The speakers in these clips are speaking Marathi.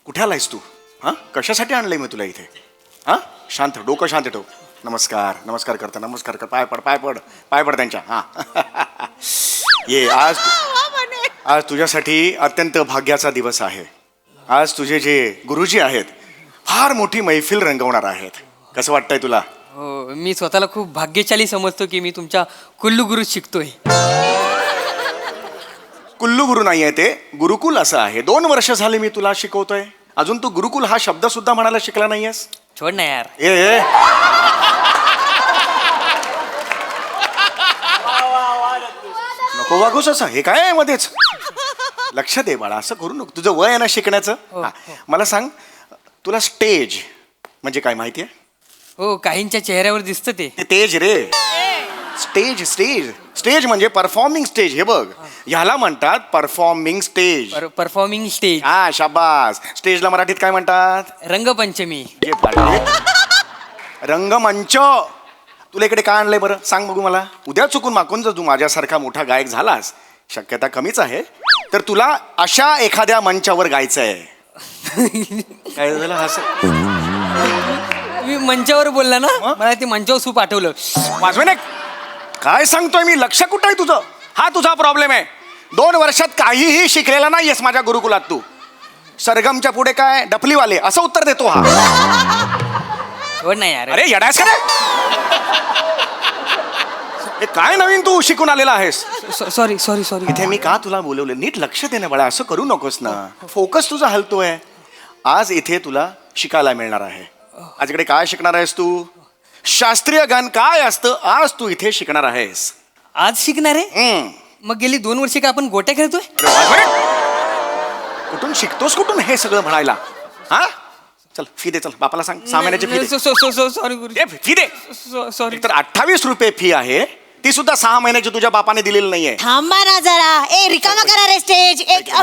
कुठे आलायस तू? हां, कशासाठी आणलंय मी तुला इथे? हां, शांत, डोकं शांत ठेव. नमस्कार नमस्कार करता, नमस्कार कर, पाय पड पाय पड पाय पड त्यांच्या. हां ये. आज तुझ्यासाठी अत्यंत भाग्याचा दिवस आहे. आज तुझे जे गुरुजी आहेत फार मोठी मैफिल रंगवणार आहेत. कसं वाटतंय तुला? हो, मी स्वतःला खूप भाग्यशाली समजतो की मी तुमच्या कुल्लू गुरु शिकतोय. कुल्लू गुरु नाही आहे ते, गुरुकुल असं आहे. 2 वर्ष झाले मी तुला शिकवतोय, अजून तू गुरुकुल हा शब्द सुद्धा म्हणायला शिकला नाहीयेस. छोड ना यार. ए नको वागूस असं. हे काय आहे मध्येच? लक्ष दे बाळा, असं करू नको. तुझं वय आहे ना शिकण्याचं. हो. मला सांग, तुला स्टेज म्हणजे काय माहितीये? हो, काहींच्या चेहऱ्यावर दिसतं ते. ते तेज रे. स्टेज स्टेज स्टेज म्हणजे परफॉर्मिंग स्टेज. हे बघ, ह्याला म्हणतात परफॉर्मिंग स्टेज. Performing stage. हा, शाबास. स्टेजला मराठीत काय म्हणतात? रंगपंचमी. जे पाडले. रंगमंच. तुला इकडे काय आणलंय बरं सांग बघू मला. उद्या चुकून माकून जर तू माझ्यासारखा मोठा गायक झालास, शक्यता कमीच आहे, तर तुला अशा एखाद्या मंचावर गायचंय. काय झालं असं? मी मंचावर बोलला ना, मला ते मंचावर सूप आठवलं. वाजवेने काय सांगतोय मी? लक्ष कुठं आहे तुझं? हा तुझा प्रॉब्लेम आहे. 2 वर्षात काहीही शिकलेला नाहीयेस माझ्या गुरुकुलात तू. सरगमच्या पुढे काय डफलीवाले असं उत्तर देतो हा. छोड ना यार. अरे येडायस का रे? हे काय नवीन तू शिकून आलेला आहेस? Sorry sorry sorry. इथे मी का तुला बोलवलं? नीट लक्ष दे ना बाळा, असं करू नकोस ना. फोकस तुझा हलतोय. आज इथे तुला शिकायला मिळणार आहे. आज इकडे काय शिकणार आहेस तू? शास्त्रीय गान काय असतं आज तू इथे शिकणार आहेस. आज शिकणार आहे? मग गेली 2 वर्षे का आपण गोट्या खेळतोय? कुठून शिकतोस, कुठून हे सगळं म्हणायला? हा, चल फी दे. चल बापाला सांग 6 महिन्याची फी दे. सॉरी गुरु. फी दे. सॉरी. तर 28 रुपये फी आहे, ती सुद्धा 6 महिन्याची तुझ्या बापाने दिलेली नाहीये. थांबा ना जरा. ए रिकामा करा रे स्टेज. एक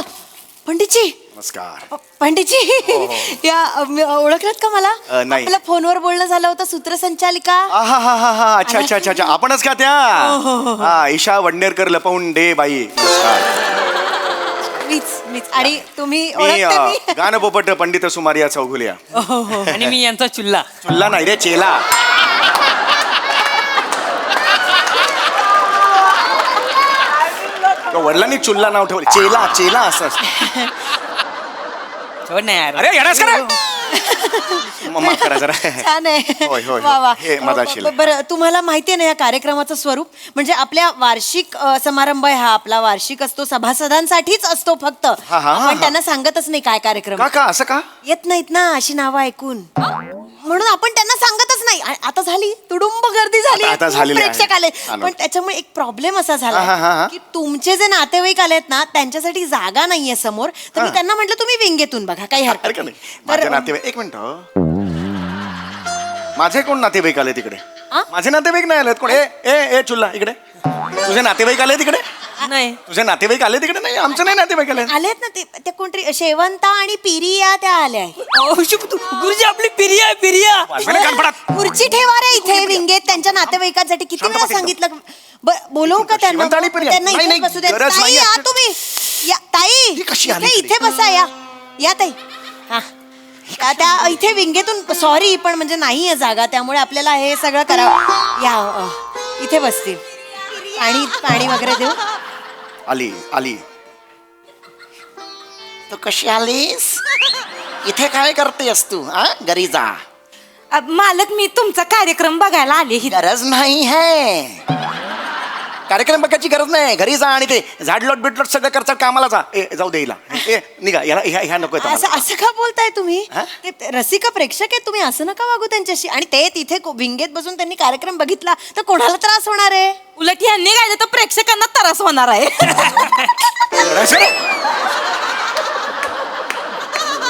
पंडितजी. नमस्कार. पंडितजी या ओळखलात का मला? नाही. आपलं फोनवर बोलणं झालं होतं, सूत्रसंचालिका. हा अच्छा अच्छा अच्छा अच्छा, आपणच का त्या? हा, ईशा वडनेरकर लपवून दे बाई. मीच. आणि तुम्ही मी ओळखता मी? गानपोपट पंडित सुमारिया चौघुलिया. आणि मी यांचा चुल्ला. चुल्ला नाही रे, चेला. वडिलांनी चुल्ला नाव ठेवलं. चेला चेला असं असतं. छोड ना यार. अरे येणारच का रे? माफ करा जरा. छान आहे. होय, होय. वा वा. हे माझा शिला. बरं, तुम्हाला माहिती आहे ना या कार्यक्रमाचं स्वरूप? म्हणजे आपल्या वार्षिक समारंभ आहे हा. आपला वार्षिक असतो, सभासदांसाठीच असतो फक्त. आपण त्यांना सांगतच नाही काय कार्यक्रम. का असं का? येत नाहीत ना अशी नावं ऐकून, म्हणून आपण त्यांना सांगतच नाही. आता झाली तुडुंब गर्दी झाली. आता झालेली आहे. प्रेक्षक आले. पण त्याच्यामुळे एक प्रॉब्लेम असा झाला की तुमचे जे नातेवाईक आलेत ना, त्यांच्यासाठी जागा नाहीये समोर. तर मी त्यांना म्हटलं तुम्ही विंगेतून बघा, काही हरकत नाही. माझे नातेवाईक, एक मिनिट. माझे कोण नातेवाईक आले तिकडे? माझे नातेवाईक नाही आलेत कोण. ए ए ए चुल्ला इकडे. तुझे नातेवाईक आले तिकडे? नाही. तुझे नातेवाईक आले तिकडे? नाही, आमचे नाही नातेवाईक आले. आलेत ना ते कोणतरी शेवंता आणि पिरिया त्या आल्या. गुरुजी आपली पिरिया. खुर्ची ठेवा रे इथे विंगेत त्यांच्या नातेवाईकांसाठी. किती वेळा सांगितलं. बोलवू का त्यांना? शेवंता आणि पिरिया? त्यांना नाही, इथे नाही, बसू दे. गरज ताई नाही. या तुम्ही. या ताई ही कशी आली इकडे? इथे बसा. या ताई. हा, त्या इथे विंगेतून. सॉरी पण म्हणजे नाहीये जागा, त्यामुळे आपल्याला हे सगळं करावं. या इथे बसतील. पाणी वगैरे देऊ. आली. तू कशी आलीस? इथे काय करतेस तू? घरी जा. मालक मी तुमचा कार्यक्रम बघायला आले. ही गरज नाही है. कार्यक्रम बघायची गरज नाही. घरी जा आणि ते झाडलोट बिडलोट सगळं करतात. कामाला जा. जाऊ दे हिला. निघा. ह्या नको. असं का बोलताय तुम्ही? ते रसिक प्रेक्षक आहेत, तुम्ही असं नका वागू त्यांच्याशी. आणि ते तिथे विंगेत बसून त्यांनी कार्यक्रम बघितला तर कोणाला त्रास होणार आहे? उलट यांनी गायलं तर प्रेक्षकांना त्रास होणार आहे.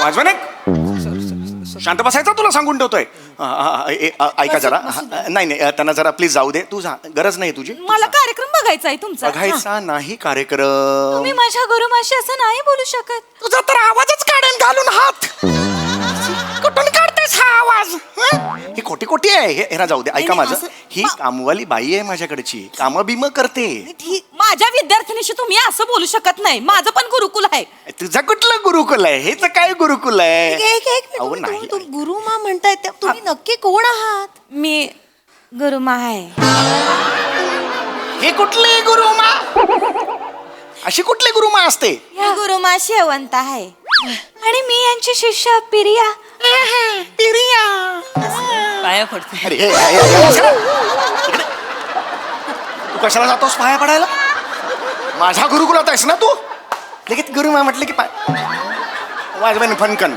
वाजवा शांत बसायचं, तुला सांगून ठेवतोय. ऐका जरा. नाही त्यांना जरा प्लीज जाऊ दे. तू जा, गरज नाही तुझी. मला कार्यक्रम बघायचा आहे तुमचा. बघायचा नाही कार्यक्रम. तुम्ही माझ्या गुरुमाशी असं नाही बोलू शकत. तुझा तर आवाजच काढेन घालून हात. कुठून काढतेस हा आवाज? ही खोटी आहे. हे जाऊ दे. ऐका माझं. ही कामवाली बाई आहे माझ्याकडची. काम बिम करते. माझ्या विद्यार्थिनीशी तुम्ही असं बोलू शकत नाही. माझं पण गुरुकुल आहे. तुझं कुठलं गुरुकुल आहे? हेच काय गुरुकुल आहे? एक अहो, मिनिट, नाही. तू गुरुमा म्हणताय तुम्ही नक्की कोण आहात? मी गुरुमा आहे. हे कुठले गुरुमा? अशी कुठली गुरुमा असते? मी गुरुमा शेवंत आहे आणि मी यांची शिष्य पिरिया. पाया पडते. अरे इकडे. तू कशाला जातोस पाया पडायला? माझ्या गुरुकुलात आहेस ना तू? लगेच गुरुमा म्हटलं की पाय वाजवेन फनकन.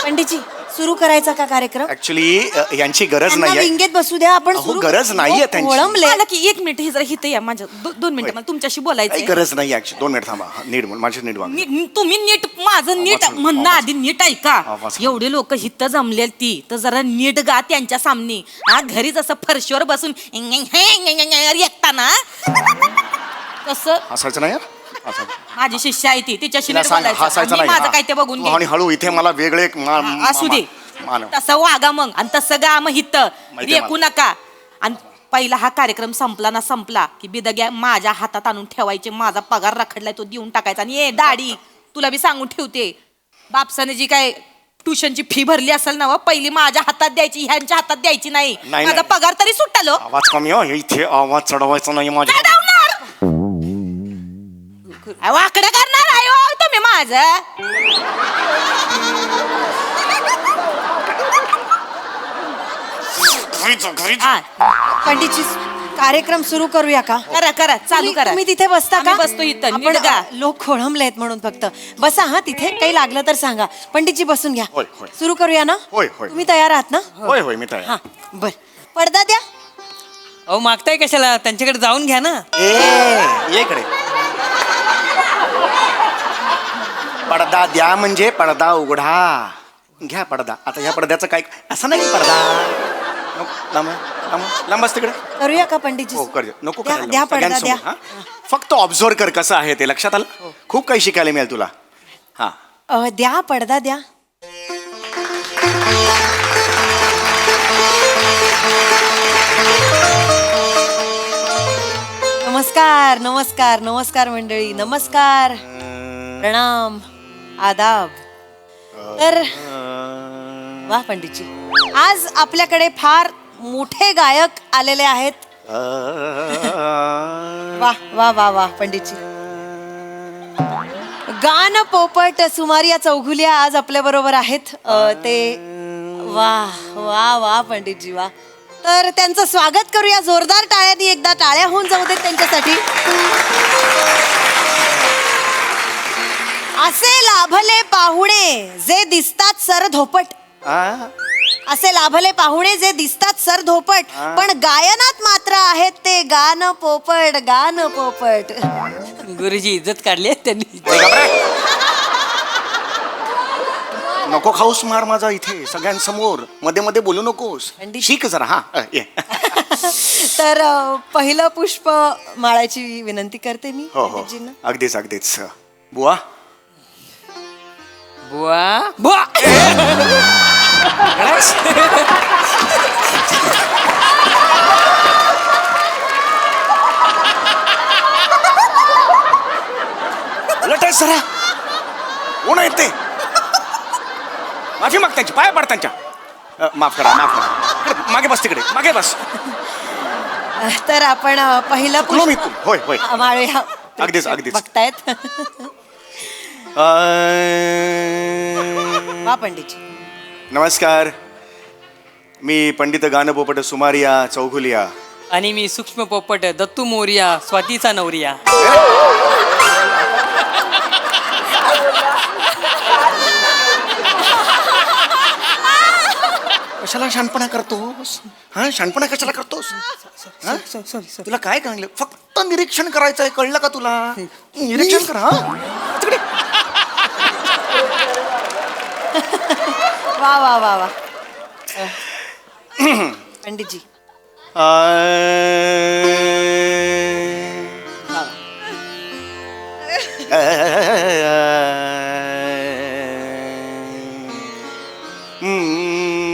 पंडितजी सुरू करायचा का कार्यक्रम? ऍक्च्युली यांची गरज त्यांना नाहीये. विंगेत बसू द्या आपण. अहो, सुरू गरज नाहीये त्यांची. वळंबले. मला की एक मिनिट हे जरा हिथं या माझ्या 2 मिनिटं मला तुमच्याशी काही बोलायचं. गरज नाही ऍक्च्युली. 2 मिनिट थांबा. नीट बोल. माझी नीट वाग. तुम्ही नीट माझं नीट आवाज- म्हणणं आवाज- आधी नीट ऐका. आवाज- एवढे लोक हिथं जमलेल ती तर जरा नीट गा त्यांच्या सामने. हा घरी जसं फरशीवर बसून एकताना तसं हसायचं नाही यार. हसायचं. माझी शिष्य आहे ती तिच्याशी तिला नीट सांग, बोलायचं. हसायचं आणि नाही. माझं हा. काय ते बघून घे. आणि हळू इथे मला वेगळे असू दे मानव. तसं वागा मग आणि तसं गा मग हिथं माहितीये रेकू नका. आणि पहिला हा कार्यक्रम संपला ना संपला की बिदग्या माझ्या हातात आणून ठेवायचे. माझा पगार रखडलाय तो देऊन टाकायचा. आणि ए दाढी तुला बी सांगून ठेवते बापसाने जी काय ट्युशनची फी भरली असेल ना पहिली माझ्या हातात द्यायची ह्यांच्या हातात द्यायची नाही. नाही, माझा नाही. पगार तरी सुट्टालो. आवाज कमी हो. इथे आवाज चढवायचा नाही माझ्या. वाकडं करणार आहे हो तुम्ही माझं. हा, पंडितजी कार्यक्रम सुरू करूया का? करा करा चालू करा. तुम्ही तिथे बसता का? आम्ही बसतो इथं. आपण नीट गा. लोक खोळंबलेत म्हणून फक्त बसा. हा तिथे काही लागलं तर सांगा. पंडितजी बसून घ्या. होय, होय. सुरू करूया ना? होय, होय. तुम्ही तयार आहात ना? होय होय मी तयार. हा बर. पडदा द्या. अहो मागताय कशाला? त्यांच्याकडे जाऊन घ्या ना. ये इकडे. पडदा द्या म्हणजे पडदा उघडा. घ्या पडदा. आता ह्या पडद्याचं काय असं नाही पडदा. लांब लांब लांब असते तिकडे. करूया का पंडितजी? हो कर. नको द्या करायला. द्या पडदा द्या. सगळ्यांसमोर, हा? फक्त ऑब्झर्व कर कसं आहे ते. लक्षात आलं? खूप काही शिकायला मिळेल तुला. हा द्या पडदा द्या. नमस्कार नमस्कार नमस्कार मंडळी. नमस्कार प्रणाम आदाब. तर वा पंडितजी आज आपल्याकडे फार मोठे गायक आलेले आहेत. वा वा वा वा पंडितजी. गान पोपट सुमारिया चौघुलिया आज आपल्या बरोबर आहेत. ते वा वा वा पंडितजी वा. तर त्यांचं स्वागत करूया जोरदार टाळ्यांनी. एकदा टाळ्या होऊन जाऊ देत त्यांच्यासाठी. असे लाभले पाहुणे जे दिसतात सर धोपट. असे लाभले पाहुणे जे दिसतात सर धोपट पण गायनात मात्र आहेत ते गान पोपट. गान पोपट. गुरुजी इज्जत काढली आहे त्यांनी. नको खाऊस मार माझा इथे सगळ्यांसमोर. मध्ये मध्ये बोलू नकोस. पंडित. शिक जरा. हा ये. तर पहिलं पुष्प माळाची विनंती करते मी हो हो पंडितजींना. अगदीच अगदीच. बुवा बुवा बुवा. उलट आहे सरा. कोण आहेत ते? माफी माग त्यांची. पाय पड त्यांच्या. माफ करा माफ करा. इकडे, मागे बस तिकडे. मागे बस. तर आपण पहिलं चुकलो मी पुष्प तू. होय होय. माळूया. अगदीच, अगदीच. बघतायत. वा पंडितजी. नमस्कार. मी पंडित गानपोपट सुमारिया चौघुलिया. आणि मी सूक्ष्म पोपट दत्तू मोरिया स्वातीचा नवरिया. कशाला शानपणा करतोस? हा शानपणा कशाला करतोस? हा? तुला काय कळलं? फक्त निरीक्षण करायचंय. कळलं का तुला? निरीक्षण कर. हा तिकडे. वा वा वा वा. पंडितजी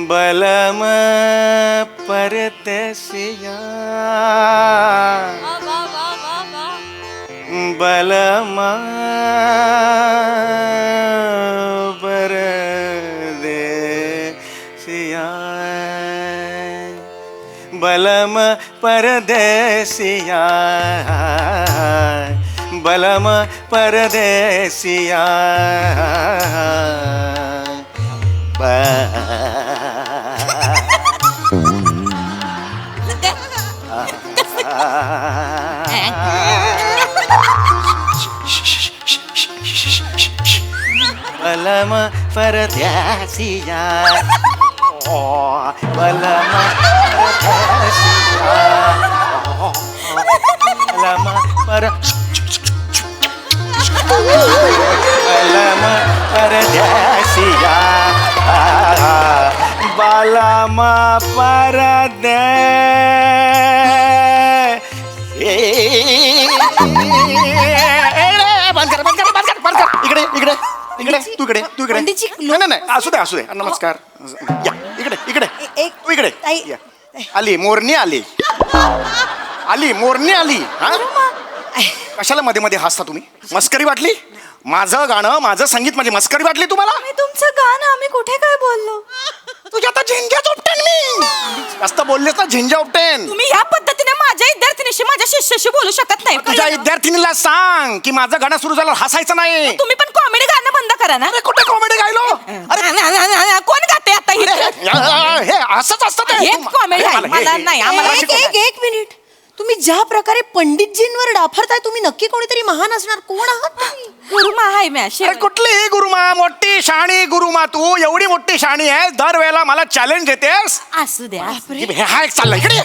बलम परतसिया बलमा परदेसिया बलम परदेसिया बलम परदेसिया बलम परदेसिया बलम परदेसिया बलम पर बलम परदेसिया बलम परदे बंद कर बंद कर बंद कर बंद कर इकडे इकडे इकडे तू इकडे तू इकडे पंडितजी, नाही नाही, नाही असू दे नमस्कार या इकडे इकडे एक तू इकडे ताई. या. आली मोरणी आली आली मोरणी आली हा कशाला मध्ये मध्ये हसता तुम्ही मस्करी वाटली माझं गाणं माझं संगीत माझी मस्करी वाटली तुम्हाला तुमचं गाणं आम्ही कुठे काय बोललो तुझ्या आता झिंजा उपटेन मी जास्त बोललेस ना झिंजा उपटेन तुम्ही ह्या पद्धतीने माझ्या विद्यार्थिनीशी माझ्या शिष्याशी बोलू शकत नाही तुझ्या विद्यार्थिनीला सांग की माझं गाणं सुरू झालं हसायचं नाही तुम्ही पण कॉमेडी गाणं बंद करा ना अरे कुठे कॉमेडी गायलो कोण गाते आता हे हे असंच असतं ते. हे comedy आहे. मला नाही, आम्हाला एक मिनिट तुम्ही ज्या प्रकारे पंडितजींवर डाफरताय तुम्ही नक्की कोणीतरी महान असणार कोण आहात तुम्ही गुरुमा आहे मी अरे कुठली गुरुमा मोठी शाणी गुरुमा तू एवढी मोठी शाणी आहे दरवेळेला मला चॅलेंज देतेस असू द्या हे हा एक चालला इकडे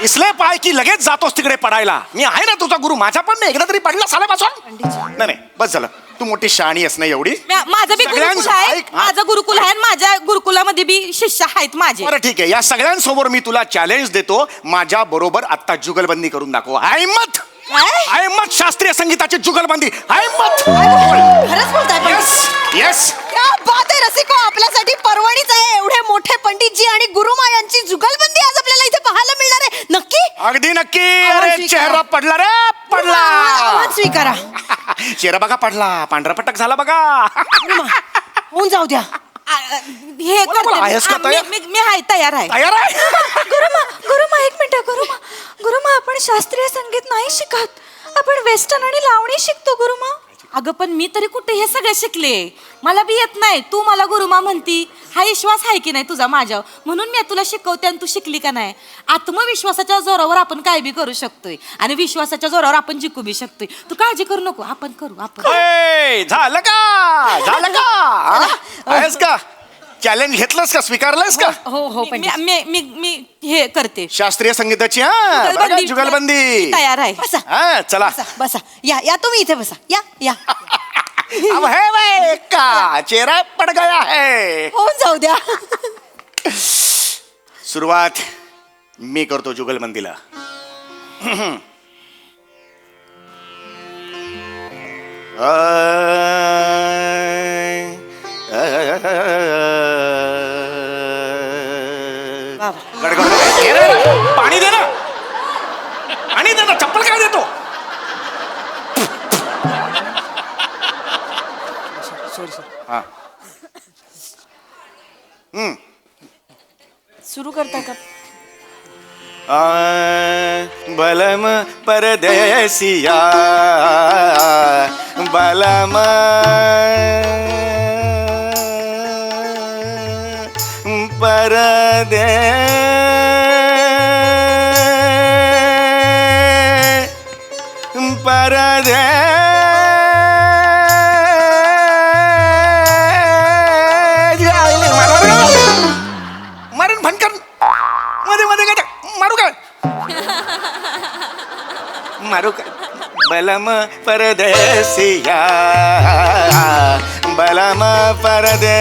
इसले पाय की लगेच जातोस तिकडे पडायला मी आहे ना तुझा गुरु माझा पण नाही एकदा तरी पडला साल्यापासून नाही नाही बस झालं तू मोठी शाणी आहेस ना एवढी माझं बी गुरुकुल सगळ्यांचं आहे ऐक, हा. माझं गुरुकुल आहे आणि माझ्या गुरुकुलामध्ये बी शिष्य आहेत माझे बरं ठीक आहे या सगळ्यांसमोर मी तुला चॅलेंज देतो माझ्या बरोबर आता जुगलबंदी करून दाखव हिम्मत हिम्मत शास्त्रीय संगीताची जुगलबंदी हिम्मत खरंच बोलताय पण येस येस क्या बात आहे रसिको आपल्यासाठी पर्वणीच आहे एवढे मोठे पंडितजी आणि गुरुमा यांची जुगलबंदी आज आपल्याला इथे पाहायला मिळणार आहे नक्की अगदी नक्की आवाज अरे स्वीकारा. चेहरा पडला रे पडला आवाज स्वीकारा चेहरा बघा पडला पांढरा पटक झाला बघा होऊन जाऊ द्या हे बोला, बोला, आहेस का करते तयार? मी आहे तयार आहे तयार आहे गुरुमा एक मिनिट गुरुमा आपण शास्त्रीय संगीत नाही शिकत आपण वेस्टर्न आणि लावणी शिकतो गुरुमा अगं पण मी तरी कुठे हे सगळे शिकले मला बी येत नाही तू मला गुरुमा म्हणती हा विश्वास आहे की नाही तुझा माझ्यावर म्हणून मी तुला शिकवते आणि तू शिकली का नाही आत्मविश्वासाच्या जोरावर आपण काय बी करू शकतोय आणि विश्वासाच्या जोरावर आपण जिंकू बी शकतोय तू काळजी करू नको आपण करू आपण ए, झालं का आहेस का चॅलेंज घेतलंस का स्वीकारलंस का हो हो मी हे करते शास्त्रीय संगीताची हा बरं का, जुगलबंदी मी तयार आहे बसा हा चला बसा बसा या तुम्ही इथे बसा या अब है वे का चेहरा पड गया है होऊन जाऊ द्या सुरुवात मी करतो जुगलबंदीला पाणी दे ना चप्पल काय देतो हा सुरू करता का बलम परदेसिया बलम परदे परदे मारून भनकर मध्ये मध्ये काय मारू का मारू का बलम परदेसिया बलम परदे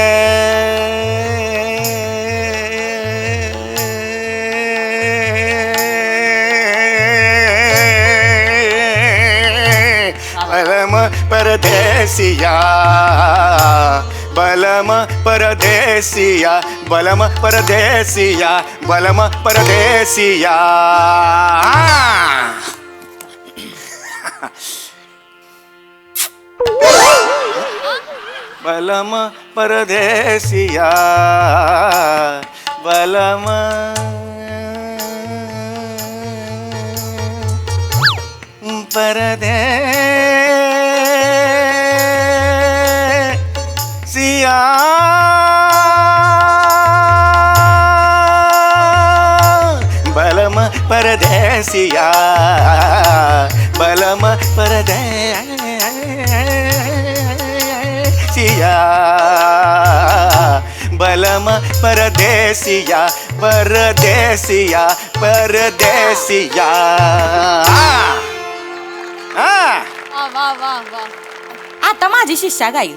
बलम परदेसिया बलम परदेसिया बलम परदेसिया बलम परदेसिया बलम परदेसिया बलम परदेसिया बलम परदेसिया बलम परदेसिया बलम परदेसिया परदेसिया परदेसिया आता माझी शिष्या गाईल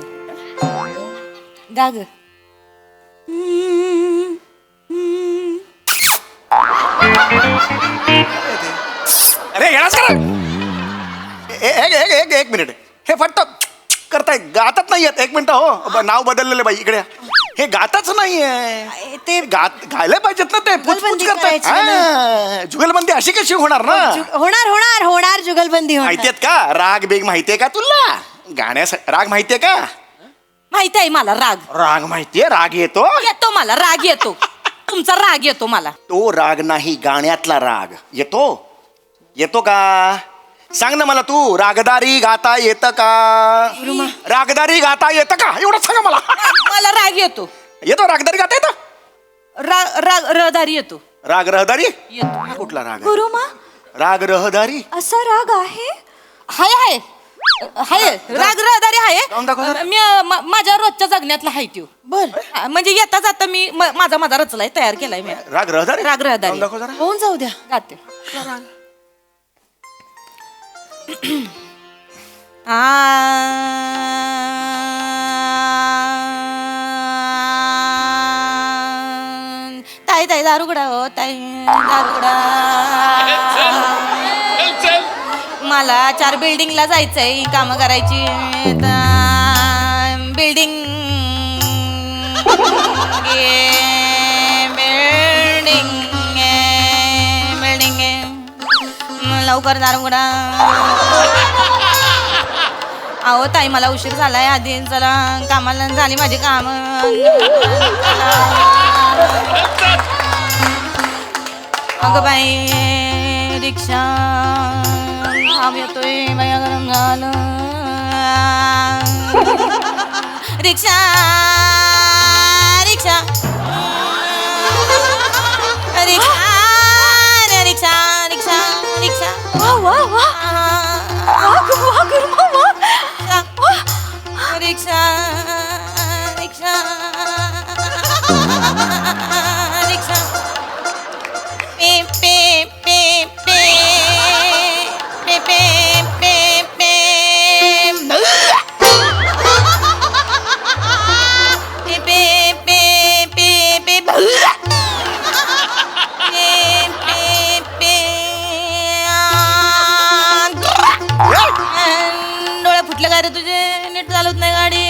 गा ग अरे येणार का एक मिनिट हे फक्त करताय गातच नाही येत. एक मिनिट हो नाव बदललेलं बाई इकडे हे गातच नाहीये ते गायला पाहिजेत ना ते जुगलबंदी करताय करायची ना. जुगलबंदी अशी कशी होणार ना होणार होणार होणार जुगलबंदी होणार. माहितीयेत का राग बेग माहितीये का तुला गाण्यासाठी राग माहितीये का माहिती आहे मला राग राग माहितीये राग येतो येतो मला राग येतो तुमचा राग येतो मला तो राग नाही गाण्यातला राग येतो येतो का सांग ना मला तू रागदारी गाता येतं का रागदारी गाता येतं का एवढं सांगा मला मला राग येतो येतो रागदारी गाता येतं राग राग रहदारी येतो राग रहदारी येतो हा कुठला राग आहे? गुरुमा राग रहदारी असा राग आहे हाय हाय हाय राग रहदारी गाऊन दाखव जरा. आहे मी माझ्या रोजच्या जगण्यातला हाय त्यो बर म्हणजे येता जाता मी माझा रचलाय तयार केलाय मी राग रहदारी राग रहदारी. गाऊन दाखव जरा. होऊन जाऊ द्या. गाते ताई ताई दारुगडा हो ताई दारुगडा मला 4 बिल्डिंगला जायचंय काम करायची बिल्डिंग बिल्डिंग लवकर दारुगडा अहो ताई मला उशीर झालाय आधी चला कामाला झाली माझी काम अगं बाई रिक्षा आम येतोय बाया गरम झालं रिक्षा रिक्षा रिक्षा रिक्षा रिक्षा रिक्षा वा वा वा वा गुरुमा वा रिक्षा रिक्षा रिक्षा पे पे पे पे पे पे पे पे डोळे फुटले काय रे तुझे नीट चालत नाही गाडी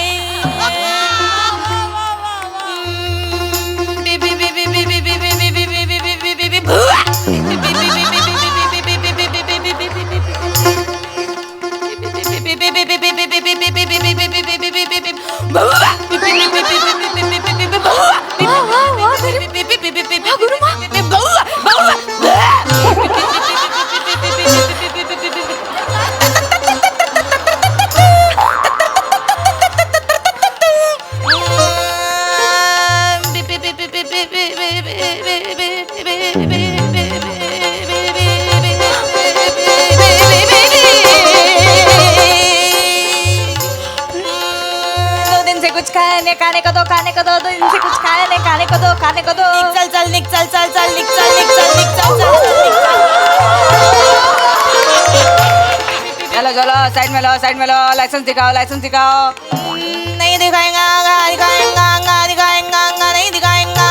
खाने को दो दो दिन से कुछ खाने को दो चल चल निक चल चल चल निक चल निक चल निक चल चल चलो चलो साइड में लो लाइसेंस दिखाओ नहीं दिखाएगा नहीं दिखाएगा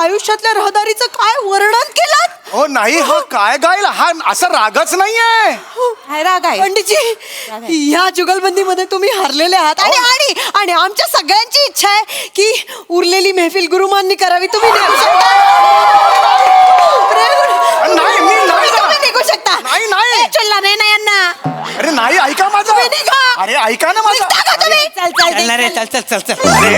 आयुष्यातल्या रहदारी तयारीचं काय वर्णन केलं. हो नाही, हा काय गाईल, हा असा रागच नाहीये. काय राग आहे पंडितजी, या जुगलबंदीमध्ये तुम्ही हरलेले आहात आणि आणि आणि आमच्या सगळ्यांची इच्छा आहे की उरलेली मेहफिल गुरुमांनी करावी. तुम्ही निघू शकता. नाही, मी नाही ना. तुम्ही निघू शकता. नाही, नाही. ए, चल्ला नाही ना यांना. अरे नाही, ऐका माझं. तुम्ही निघा. अरे ऐका ना माझं. निघता का तुम्ही? चल चल चल ना रे, चल चल चल चल. अरे